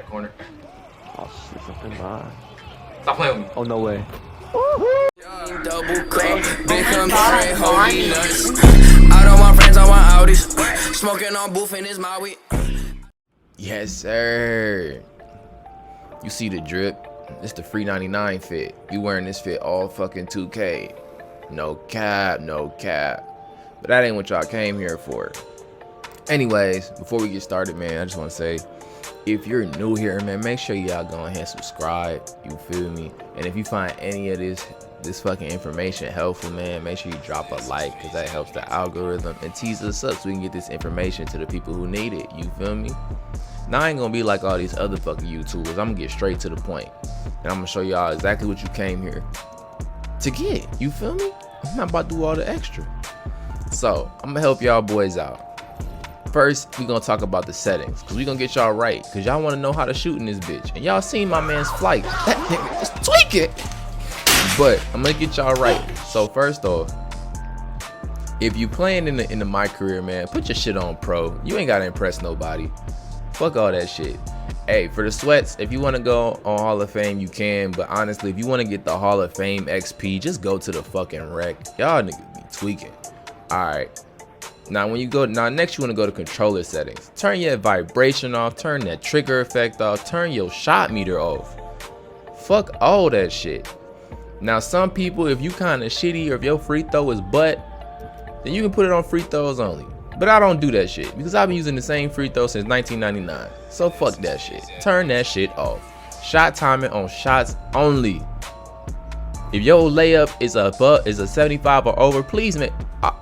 Corner. Oh shit, something behind. Stop playing with me. Oh, no way. Double cup, big straight holding nuts. Out of my friends, I want Audis. Smoking on booth and it's my weed. Yes, sir. You see the drip? It's the free 99 fit. You wearing this fit all fucking 2K. No cap, no cap. But that ain't what y'all came here for. Anyways, before we get started, man, I just want to say, if you're new here, man, make sure y'all go ahead and subscribe. You feel me? And if you find any of this fucking information helpful, man, make sure you drop a like, because that helps the algorithm and tease us up so we can get this information to the people who need it. You feel me? Now I ain't gonna be like all these other fucking YouTubers. I'm gonna get straight to the point, and I'm gonna show y'all exactly what you came here to get. You feel me? I'm not about to do all the extra. So I'm gonna help y'all boys out. First, we gonna talk about the settings, because we gonna get y'all right, because y'all want to know how to shoot in this bitch. And y'all seen my man's flight. That nigga was tweaking. But I'm gonna get y'all right. So first off, if you playing in the my career, man, put your shit on pro. You ain't gotta impress nobody. Fuck all that shit. Hey, for the sweats, if you want to go on Hall of Fame, you can. But honestly, if you want to get the Hall of Fame XP, just go to the fucking rec. Y'all niggas be tweaking. Alright. Now next you want to go to controller settings. Turn your vibration off, turn that trigger effect off, turn your shot meter off. Fuck all that shit. Now some people, if you kind of shitty or if your free throw is butt, then you can put it on free throws only. But I don't do that shit, because I've been using the same free throw since 1999. So fuck that shit. Turn that shit off. Shot timing on shots only. If your layup is a 75 or over, please man.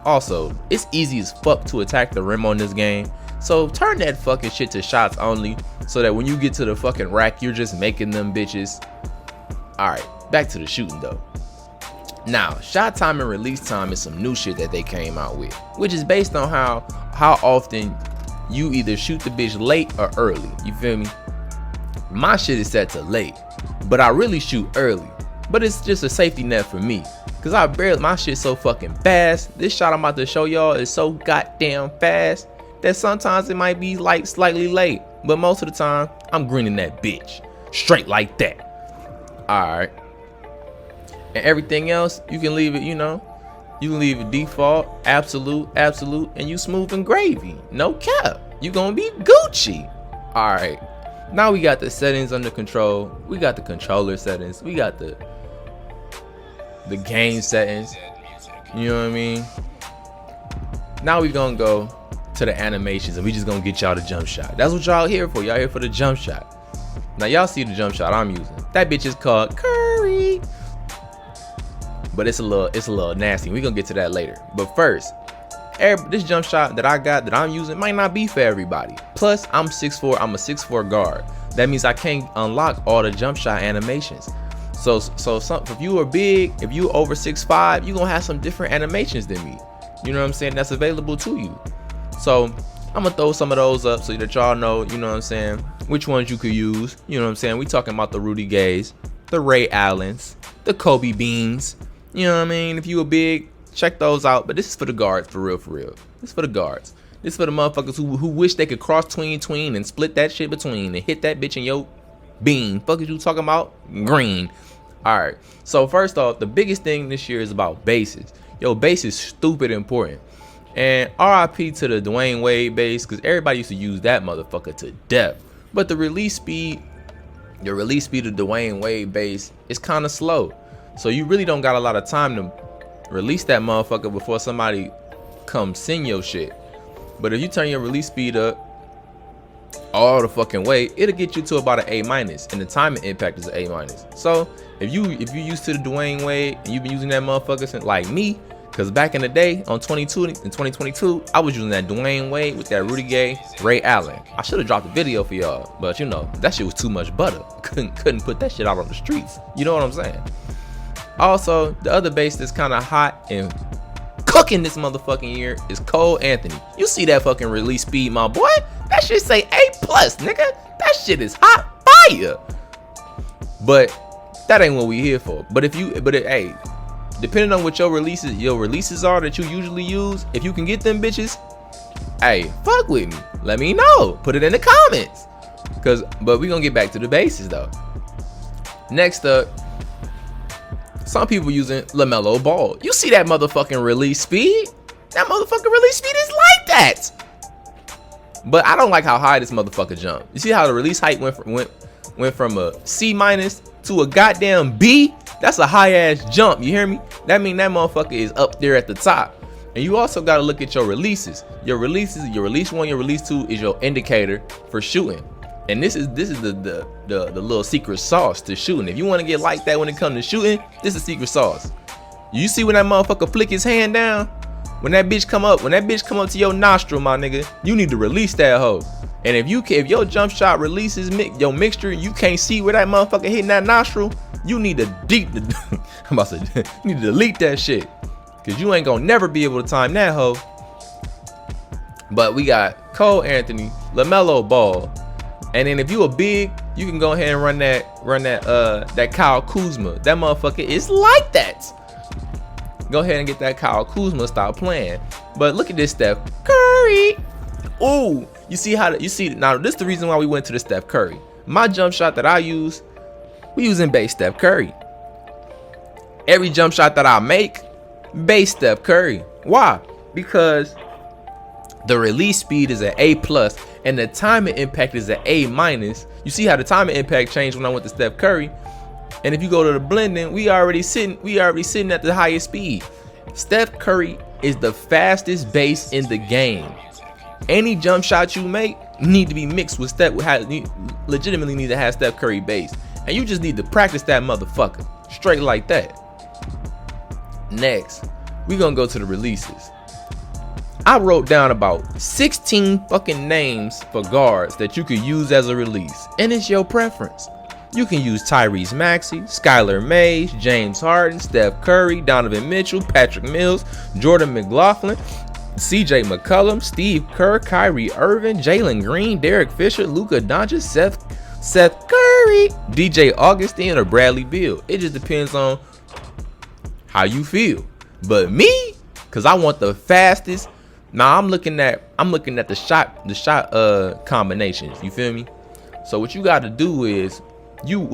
Also, it's easy as fuck to attack the rim on this game. So turn that fucking shit to shots only, so that when you get to the fucking rack, you're just making them bitches. Alright, back to the shooting though. Now, shot time and release time is some new shit that they came out with, which is based on how often you either shoot the bitch late or early. You feel me? My shit is set to late, but I really shoot early. But it's just a safety net for me, cause my shit's so fucking fast. This shot I'm about to show y'all is so goddamn fast that sometimes it might be like slightly late, but most of the time I'm greening that bitch straight like that. Alright. And everything else, you can leave it, you know, you can leave it default, absolute, and you smooth and gravy. No cap. You gonna be Gucci. Alright. Now we got the settings under control. We got the controller settings. We got the game settings. You know what I mean? Now we gonna go to the animations, and we just gonna get y'all the jump shot. That's what y'all here for. Y'all here for the jump shot. Now y'all see the jump shot I'm using. That bitch is called Curry. But it's a little nasty. We gonna get to that later. But first, this jump shot that I'm using might not be for everybody. Plus, I'm 6'4", I'm a 6'4" guard. That means I can't unlock all the jump shot animations. So if you are big, if you over 6'5", you gonna have some different animations than me. You know what I'm saying? That's available to you. So I'm gonna throw some of those up so that y'all know, you know what I'm saying, which ones you could use. You know what I'm saying? We talking about the Rudy Gays, the Ray Allens, the Kobe Beans. You know what I mean? If you a big, check those out. But this is for the guards, for real. This is for the guards. This is for the motherfuckers who wish they could cross tween and split that shit between and hit that bitch in your bean. Fuck is you talking about? Green. Alright. So first off, the biggest thing this year is about bases. Yo, base is stupid important. And RIP to the Dwayne Wade base, because everybody used to use that motherfucker to death. But the release speed of Dwayne Wade base is kind of slow. So you really don't got a lot of time to release that motherfucker before somebody comes send your shit. But if you turn your release speed up all the fucking way, it'll get you to about an A-, and the timing impact is an A-. So if you used to the Dwayne Wade and you've been using that motherfucker since, like me, because back in the day on 2022, I was using that Dwayne Wade with that Rudy Gay, Ray Allen. I should have dropped a video for y'all, but you know that shit was too much butter. Couldn't put that shit out on the streets. You know what I'm saying? Also, the other base that's kind of hot and cooking this motherfucking year is Cole Anthony. You see that fucking release speed, my boy? That shit say A+, nigga. That shit is hot fire. But that ain't what we here for. Hey, depending on what your releases are that you usually use, if you can get them bitches, hey, fuck with me. Let me know. Put it in the comments. But we gonna get back to the basics though. Next up, some people using LaMelo Ball. You see that motherfucking release speed? That motherfucking release speed is like that. But I don't like how high this motherfucker jumped. You see how the release height went from a C- to a goddamn B? That's a high ass jump. You hear me? That mean that motherfucker is up there at the top. And you also got to look at your releases. Your release 1, your release 2 is your indicator for shooting. And this is the little secret sauce to shooting. If you want to get like that when it comes to shooting, this is secret sauce. You see when that motherfucker flick his hand down? When that bitch come up to your nostril, my nigga, you need to release that hoe. And if your jump shot releases your mixture, you can't see where that motherfucker hitting that nostril, you need to you need to delete that shit. Cause you ain't gonna never be able to time that hoe. But we got Cole Anthony, LaMelo Ball. And then if you a big, you can go ahead and run that Kyle Kuzma. That motherfucker is like that. Go ahead and get that Kyle Kuzma style playing. But look at this Steph Curry. Ooh, you see now this is the reason why we went to the Steph Curry. My jump shot that I use, we using base Steph Curry. Every jump shot that I make, base Steph Curry. Why? Because the release speed is an A+ and the timing impact is an A-. You see how the timing impact changed when I went to Steph Curry. And if you go to the blending, we already sitting at the highest speed. Steph Curry is the fastest base in the game. Any jump shot you make need to be mixed with legitimately need to have Steph Curry base. And you just need to practice that motherfucker straight like that. Next, we gonna go to the releases. I wrote down about 16 fucking names for guards that you could use as a release, and it's your preference. You can use Tyrese Maxey, Skylar Mays, James Harden, Steph Curry, Donovan Mitchell, Patrick Mills, Jordan McLaughlin, CJ McCollum, Steve Kerr, Kyrie Irving, Jalen Green, Derek Fisher, Luka Doncic, Seth Curry, DJ Augustine, or Bradley Beal. It just depends on how you feel. But me, cause I want the fastest. Now I'm looking at the shot combinations. You feel me? So what you got to do is you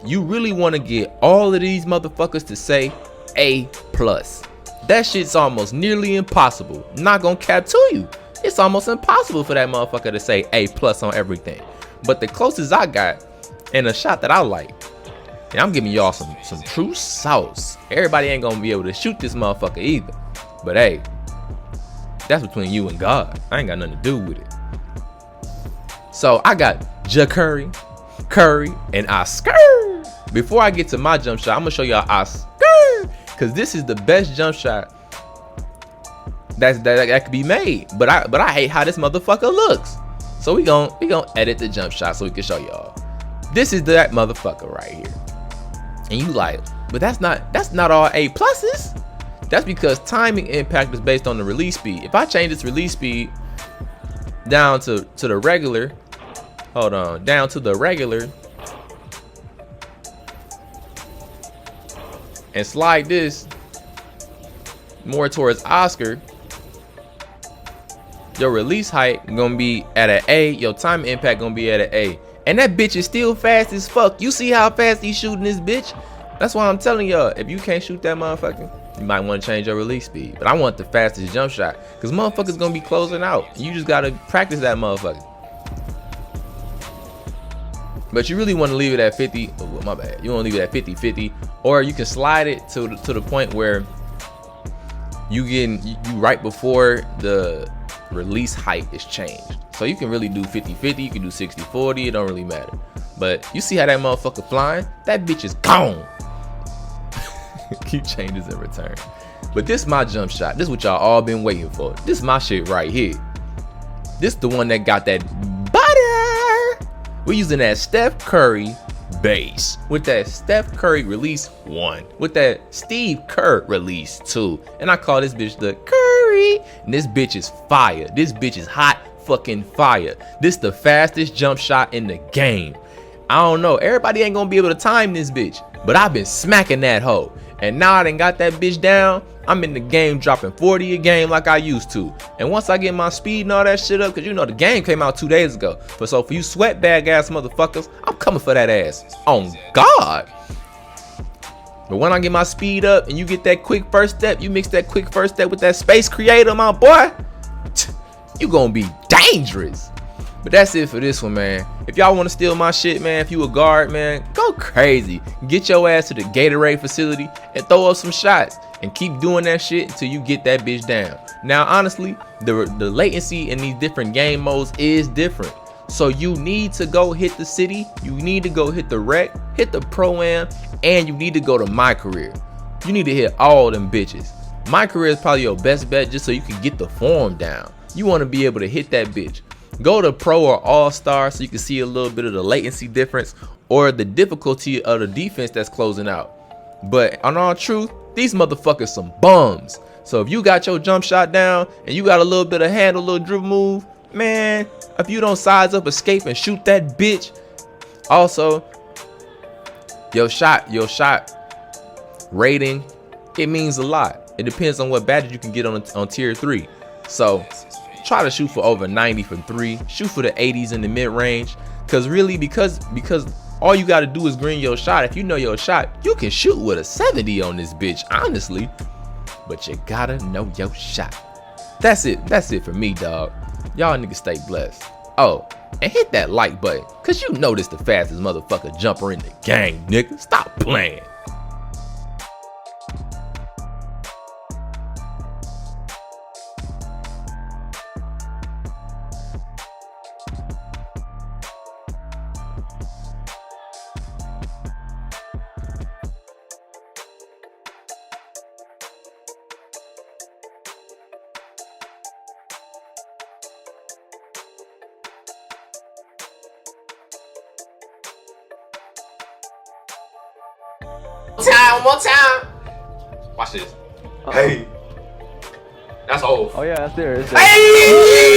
really want to get all of these motherfuckers to say A+. That shit's almost nearly impossible. Not gonna cap to you. It's almost impossible for that motherfucker to say A+ on everything. But the closest I got, and a shot that I like, and I'm giving y'all some true sauce. Everybody ain't gonna be able to shoot this motherfucker either. But hey, that's between you and God. I ain't got nothing to do with it. So I got Ja Curry, and Oscar. Before I get to my jump shot, I'm gonna show y'all Oscar, cause this is the best jump shot that could be made. But I hate how this motherfucker looks. So we gon' edit the jump shot so we can show y'all. This is that motherfucker right here. And you like, but that's not all A+. That's because timing impact is based on the release speed. If I change this release speed down to the regular, down to the regular, and slide this more towards Oscar, your release height gonna be at an A, your time impact gonna be at an A. And that bitch is still fast as fuck. You see how fast he's shooting this bitch? That's why I'm telling y'all, if you can't shoot that motherfucker, you might want to change your release speed. But I want the fastest jump shot, because motherfuckers gonna be closing out. You just gotta practice that motherfucker. But you really want to leave it at 50. Oh, my bad. You want to leave it at 50-50, or you can slide it to the point where you right before the release height is changed. So you can really do 50-50. You can do 60-40. It don't really matter. But you see how that motherfucker flying? That bitch is gone. Keep changes in return. But this my jump shot. This is what y'all all been waiting for. This my shit right here. This the one that got that butter. We're using that Steph Curry base with that Steph Curry release 1, with that Steve Kerr release 2, and I call this bitch the Curry. And this bitch is fire. This bitch is hot fucking fire. This the fastest jump shot in the game. I don't know, everybody ain't gonna be able to time this bitch, but I've been smacking that hoe. And now I done got that bitch down. I'm in the game dropping 40 a game like I used to. And once I get my speed and all that shit up, cause you know the game came out 2 days ago. But so for you sweat bag ass motherfuckers, I'm coming for that ass. On God. But when I get my speed up and you get that quick first step, you mix that quick first step with that space creator, my boy, you gonna be dangerous. But that's it for this one, man. If y'all want to steal my shit, man, if you a guard, man, go crazy. Get your ass to the Gatorade facility and throw up some shots. And keep doing that shit until you get that bitch down. Now, honestly, the latency in these different game modes is different. So you need to go hit the city, you need to go hit the rec, hit the pro-am, and you need to go to my career. You need to hit all them bitches. My career is probably your best bet just so you can get the form down. You want to be able to hit that bitch. Go to pro or all-star so you can see a little bit of the latency difference or the difficulty of the defense that's closing out. But on all truth, these motherfuckers some bums. So if you got your jump shot down and you got a little bit of handle, a little dribble move, man, if you don't size up, escape, and shoot that bitch. Also, your shot rating, it means a lot. It depends on what badge you can get on tier 3. So try to shoot for over 90 from 3. Shoot for the 80s in the mid range. Cause really, because all you gotta do is green your shot. If you know your shot, you can shoot with a 70 on this bitch, honestly. But you gotta know your shot. That's it for me, dog. Y'all niggas stay blessed. Oh, and hit that like button, cause you know this the fastest motherfucker jumper in the game, nigga. Stop playing. One more time. Watch this. Uh-oh. Hey. That's old. Oh yeah, that's there. It's there. Hey!